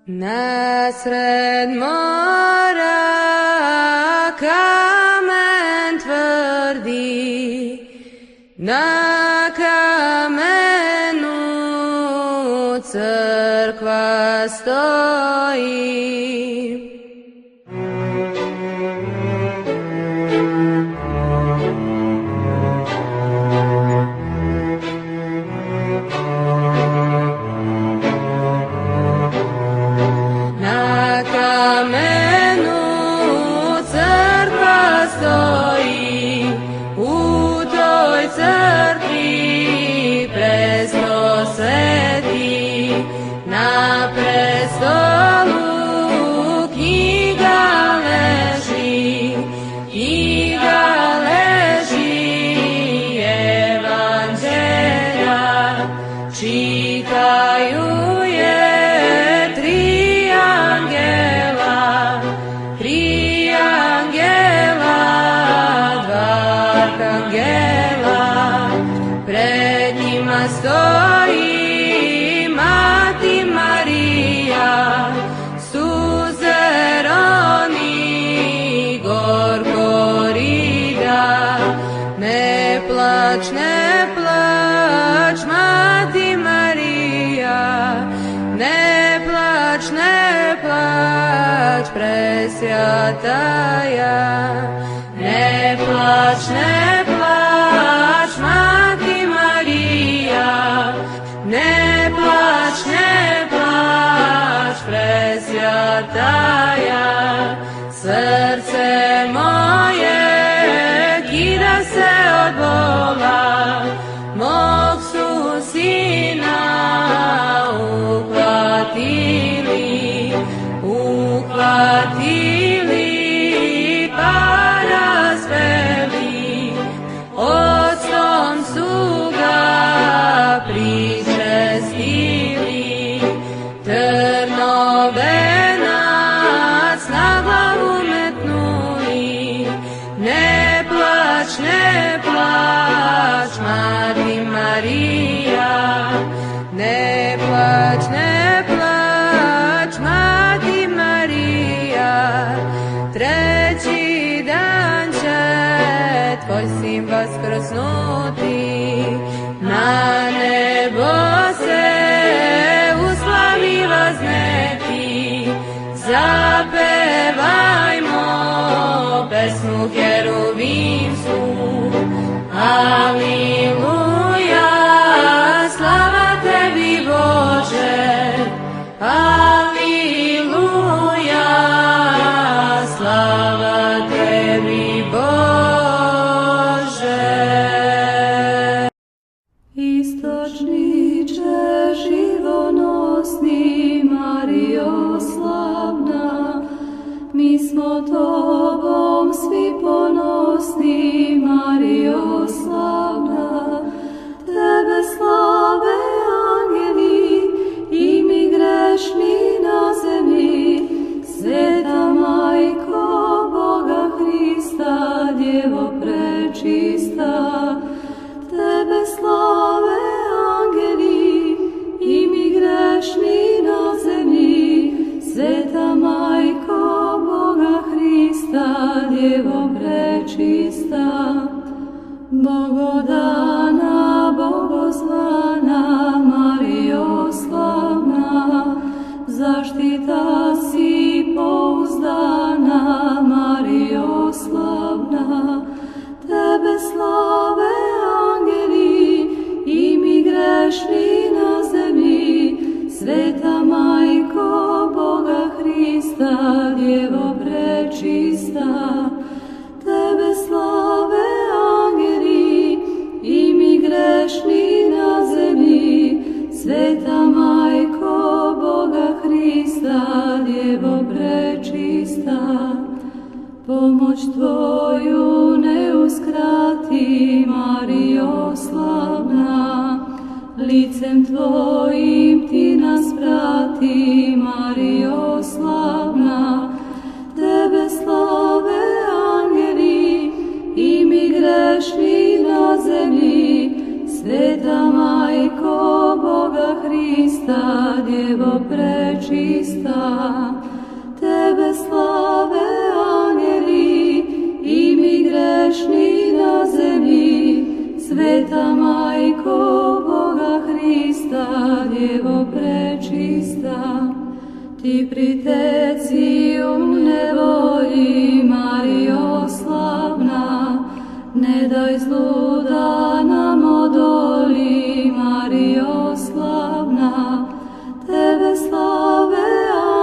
Nasred mora kamen tvrdi, na kamenu crkva stoji. Presvjataja, ne plač, Mati Marija, ne plač, Presvjataja, srce moje kida se od bola, mog su sina uhvatili, pa razveli, octom su ga pričestili, trnovenac na glavu metnuli, ne plač, Mati Marija, ne plač, Mati Marija, treći dan će tvoj sin vaskrsnuti, na nebo se u slavi vazneti, zapevajmo pesmu heruvimsku, Aliluja, slava tebi Bože, Aliluja, slava tebi Bože. Istočniče živonosni, Marijo slavna, mi smo tobom svi ponosni, Marijo slavna, tebe slave angeli i mi grešni na zemlji, sveta majko Boga Hrista, Djevo prečista, tebe slave angeli i mi grešni na zemlji, sveta majko Boga Hrista, Djevo prečista, Bogodana, bogozvana, Marijo slavna, zaštita si pouzdana, Marijo slavna, tebe slave angeli i mi grešni na zemlji, sveta majko Boga Hrista, Djevo prečista, tebe slave angeli i mi grešni na zemlji, sveta majko Boga Hrista, Djevo prečista, pomoć tvoju ne uskrati, Marijo slavna, licem tvojim ti nas prati, Marijo slavna, tebe slave angeli i mi grešni na zemlji, sveta majko Boga Hrista, Djevo prečista, prečista. Tebe slave angeli i mi grešni na zemlji, Sveta Majko Boga Hrista, Djevo prečista. Ti priteci u nevolji, Marijo slavna, ne daj zlu da nam odoli, Marijo slavna. Tebe slave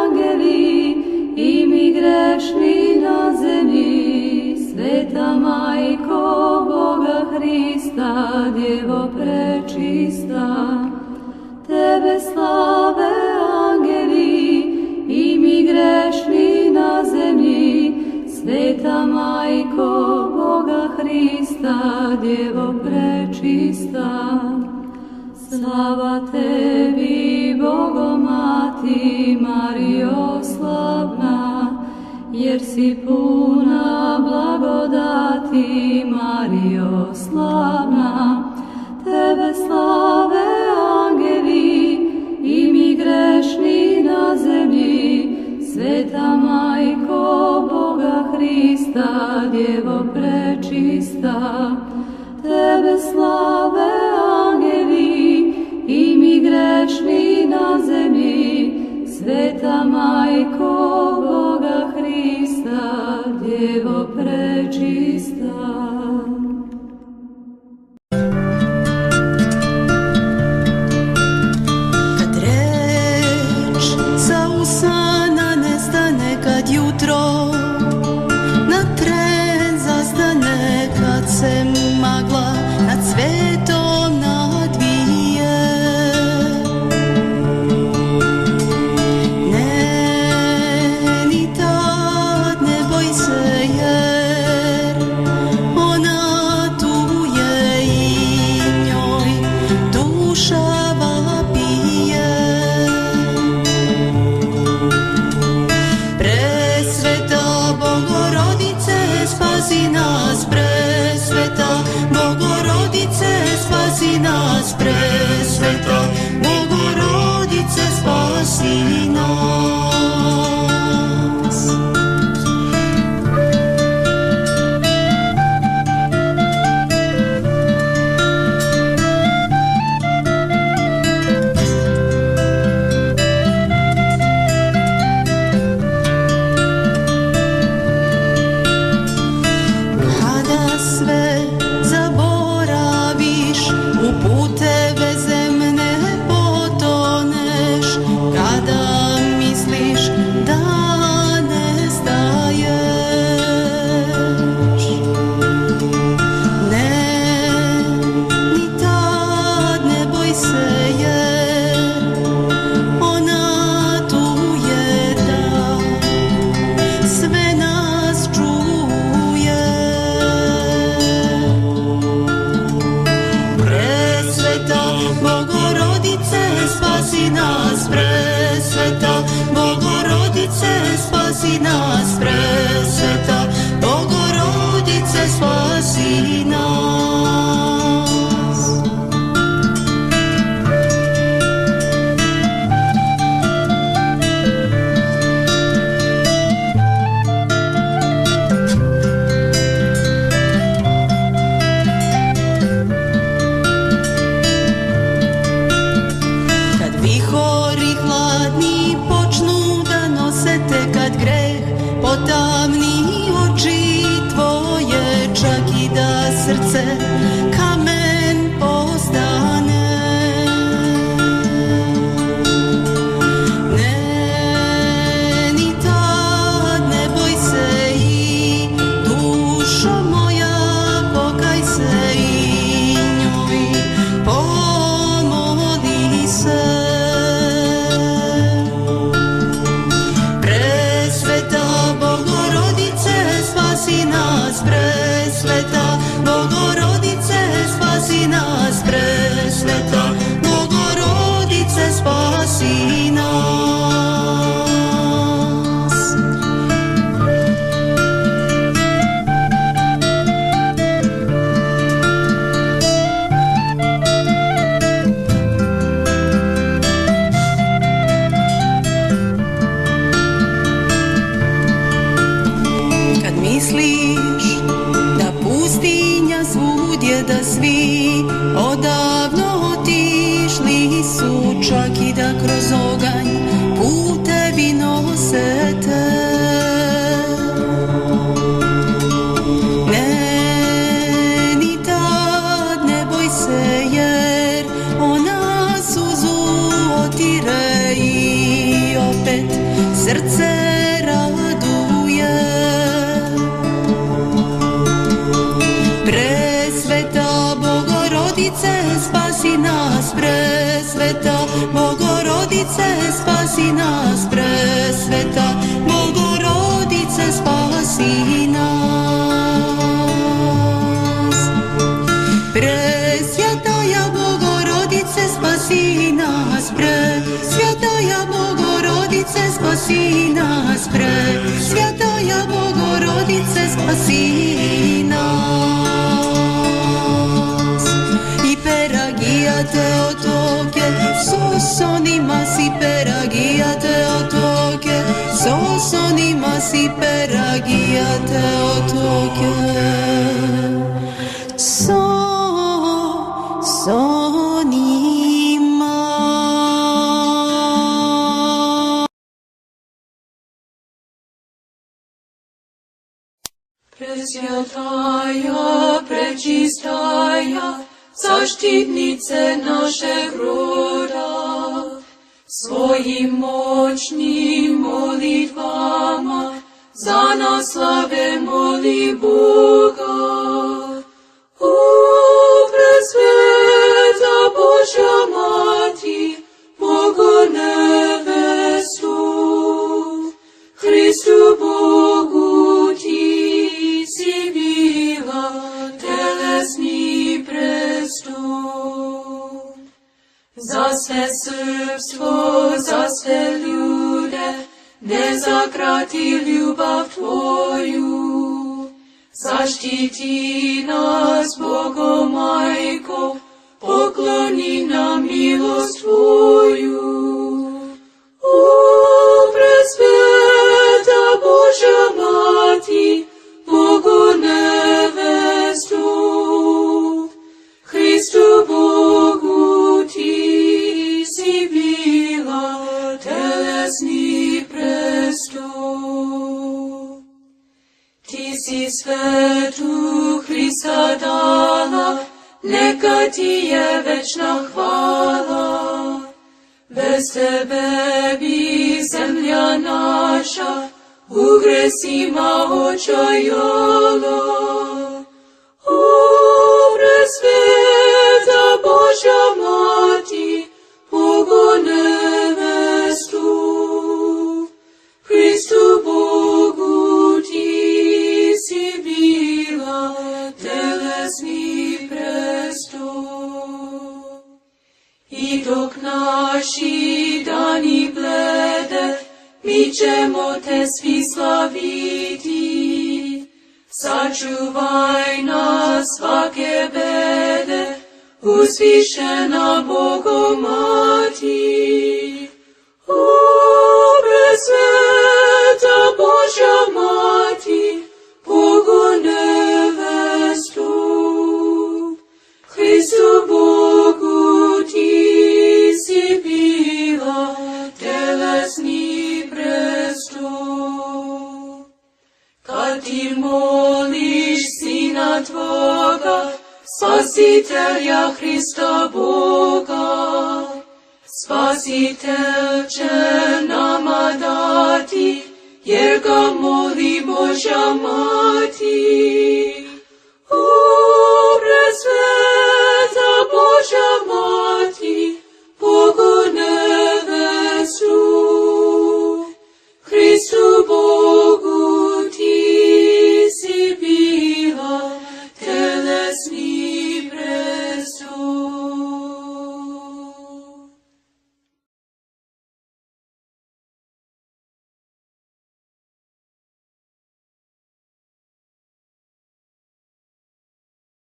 angeli i mi grešni na zemlji, Sveta Majko Boga Hrista, Djevo prečista. Tebe slave angeli i mi grešni na zemlji, Sveta Majko Boga Hrista, Djevo prečista. Slava tebi, Bogomati, Marijo slavna, jer si puna blagodati, Marijo slavna. Tebe slave angeli i mi grešni na zemlji, Sveta Majko Boga Hrista, Djevo prečista. Tebe slave angeli i mi grešni na zemlji, Sveta Majko Boga Hrista, Djevo prečista. Kad reč sa usana nestane, kad jutro na tren zastane, kad se magla nad svetom nadvije, ne, ni tad ne boj se, jer ona tu je i njoj duša vapije. Presveta Bogorodice, spasi nas, presveta Bogorodice, spasi nas, presveta Bogorodice, spasi nas. Kada sve zaboraviš, u puteve zemne potoneš, kada misliš da nestaješ, ne, ni tad ne boj se, jer ona tu je da sve nas čuje. Presveta Bogorodice, spasi nas, presveta Bogorodice, spasi nas, presveta Bogorodice, spasi nas. Kad vihori hladni počnu da nosete, kad greh potamni svijet srce raduje. Presveta Bogorodice, spasi nas, presveta Bogorodice, spasi nas, presveta Bogorodice, spasi nas. Presvjataja Bogorodice, spasi nas, presvjataja Bogorodice, spasi nas, presvjataja Bogorodice, spasi nas. Υπεραγία Θεοτόκε, σώσον ημάς, υπεραγία Θεοτόκε, σώσον ημάς, υπεραγία Θεοτόκε. Σώσον ημάς. Presvjetaya, prečistaya, zaštitnice našeg roda, svojim moćnim molitvama za nas slave moli Boga. O presveta Božja Mati, Bogu nevestu, Hristu Bogu ti si bila telesni prestup. Za sve srpstvo, za sve ljude, ne zakrati ljubav tvoju. Zaštiti nas, Bogomajko, pokloni nam milost tvoju. O presveta Božja Mati, Bogu nevestu, Hristu Bogu ti si bila telesni prestup. Ti si svetu Hrista dala, neka ti je večna hvala. Bez tebe bi zemlja naša u gresima očajala. O presveta Božja Mati, Bogu nevestu, Hristu Bogu ti si bila telesni prestup. I dok naši dani blede, mi ćemo te svi slaviti. Sačuvaj nas svake bede, uzvišena Bogomati. O presveta Božja Mati, Bogu nevestu, Hristu Bogu ti si bila telesni prestup. Kad ti moliš Sina tvoga, Spasitelja Hrista Boga, Spasitelj će nama dati, jer ga moli Božja Mati.